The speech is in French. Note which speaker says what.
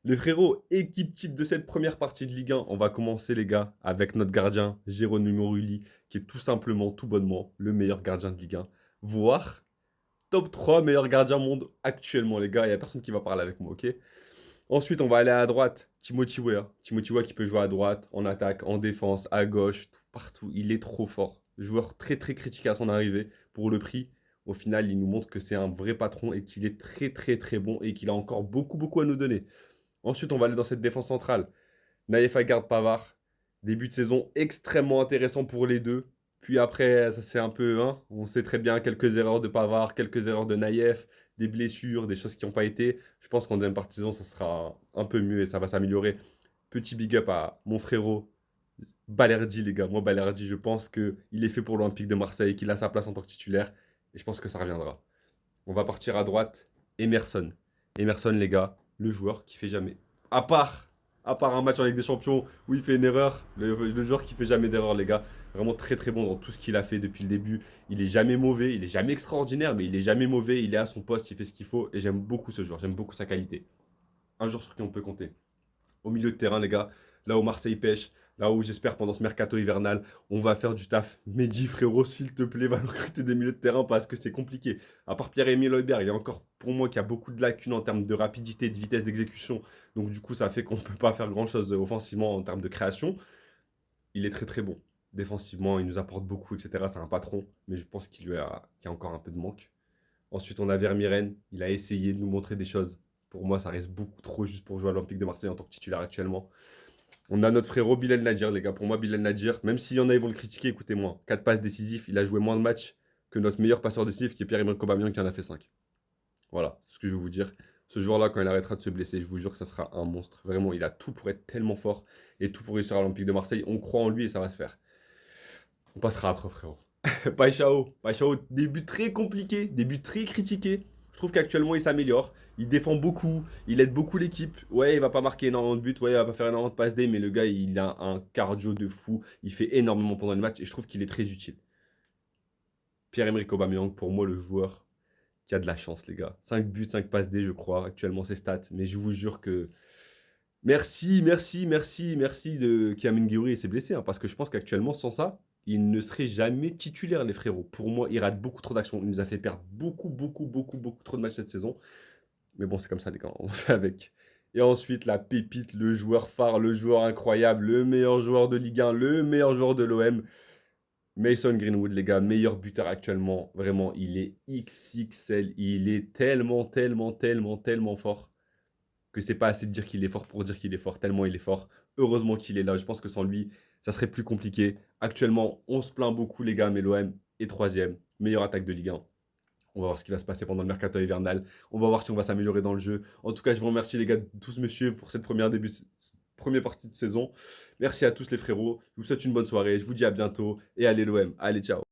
Speaker 1: Les frérots, équipe type de cette première partie de Ligue 1. On va commencer, les gars, avec notre gardien, Geronimo Rulli, qui est tout simplement, tout bonnement, le meilleur gardien de Ligue 1. Voire top 3 meilleur gardien monde actuellement, les gars. Il n'y a personne qui va parler avec moi, ok? Ensuite, on va aller à droite. Timothy Weah. Timothy Weah qui peut jouer à droite, en attaque, en défense, à gauche, partout. Il est trop fort. Joueur très très critiqué à son arrivée. Pour le prix, au final, il nous montre que c'est un vrai patron et qu'il est très très très bon et qu'il a encore beaucoup beaucoup à nous donner. Ensuite, on va aller dans cette défense centrale. Naïf Aguerd Pavard. Début de saison extrêmement intéressant pour les deux. Puis après, ça c'est un peu, hein, on sait très bien quelques erreurs de Pavard, quelques erreurs de Naïef, des blessures, des choses qui n'ont pas été. Je pense qu'en deuxième partie de saison, ça sera un peu mieux et ça va s'améliorer. Petit big up à mon frérot Balerdi, les gars. Moi, Balerdi, je pense qu'il est fait pour l'Olympique de Marseille, qu'il a sa place en tant que titulaire. Et je pense que ça reviendra. On va partir à droite. Emerson. Emerson, les gars, le joueur qui fait jamais. À part, à part un match en Ligue des Champions où il fait une erreur, le joueur qui fait jamais d'erreur, les gars. Vraiment très très bon dans tout ce qu'il a fait depuis le début. Il est jamais mauvais, il est jamais extraordinaire, mais il est jamais mauvais. Il est à son poste, il fait ce qu'il faut. Et j'aime beaucoup ce joueur, j'aime beaucoup sa qualité. Un joueur sur qui on peut compter. Au milieu de terrain, les gars, là où Marseille pêche, là où j'espère pendant ce mercato hivernal, on va faire du taf. Mehdi, frérot, s'il te plaît, va nous recruter des milieux de terrain parce que c'est compliqué. À part Pierre-Emile Højbjerg, il y a encore pour moi qui a beaucoup de lacunes en termes de rapidité, de vitesse d'exécution. Donc du coup, ça fait qu'on ne peut pas faire grand-chose offensivement en termes de création. Il est très très bon. Défensivement, il nous apporte beaucoup, etc. C'est un patron, mais je pense qu'il y a encore un peu de manque. Ensuite, on a Vermiren. Il a essayé de nous montrer des choses. Pour moi, ça reste beaucoup trop juste pour jouer à l'Olympique de Marseille en tant que titulaire actuellement. On a notre frérot Bilal Nadir, les gars. Pour moi, Bilal Nadir, même s'il y en a, ils vont le critiquer, écoutez-moi. 4 passes décisifs, il a joué moins de matchs que notre meilleur passeur décisif, qui est Pierre-Emerick Aubameyang, qui en a fait 5. Voilà, c'est ce que je vais vous dire. Ce joueur-là, quand il arrêtera de se blesser, je vous jure que ça sera un monstre. Vraiment, il a tout pour être tellement fort et tout pour réussir à l'Olympique de Marseille. On croit en lui et ça va se faire. On passera après, frérot. Paixao. Paixao, début très compliqué, début très critiqué. Je trouve qu'actuellement, il s'améliore. Il défend beaucoup, il aide beaucoup l'équipe. Ouais, il va pas marquer énormément de buts, ouais, il va pas faire énormément de passes D, mais le gars, il a un cardio de fou. Il fait énormément pendant le match et je trouve qu'il est très utile. Pierre-Emerick Aubameyang, pour moi, le joueur qui a de la chance, les gars. 5 buts, 5 passes D, je crois, actuellement, ses stats. Mais je vous jure que merci, merci, merci, merci de Kiamin Guéouri et s'est blessé. Hein, parce que je pense qu'actuellement, sans ça, il ne serait jamais titulaire, les frérots. Pour moi, il rate beaucoup trop d'actions. Il nous a fait perdre beaucoup, beaucoup, beaucoup, beaucoup trop de matchs cette saison. Mais bon, c'est comme ça, les gars. On fait avec. Et ensuite, la pépite, le joueur phare, le joueur incroyable, le meilleur joueur de Ligue 1, le meilleur joueur de l'OM. Mason Greenwood, les gars, meilleur buteur actuellement. Vraiment, il est XXL. Il est tellement, tellement, tellement, tellement fort que c'est pas assez de dire qu'il est fort pour dire qu'il est fort, tellement il est fort. Heureusement qu'il est là. Je pense que sans lui, ça serait plus compliqué. Actuellement, on se plaint beaucoup, les gars, mais l'OM est troisième. Meilleure attaque de Ligue 1. On va voir ce qui va se passer pendant le mercato hivernal. On va voir si on va s'améliorer dans le jeu. En tout cas, je vous remercie, les gars, de tous me suivre pour cette première partie de saison. Merci à tous, les frérots. Je vous souhaite une bonne soirée. Je vous dis à bientôt. Et allez, l'OM. Allez, ciao.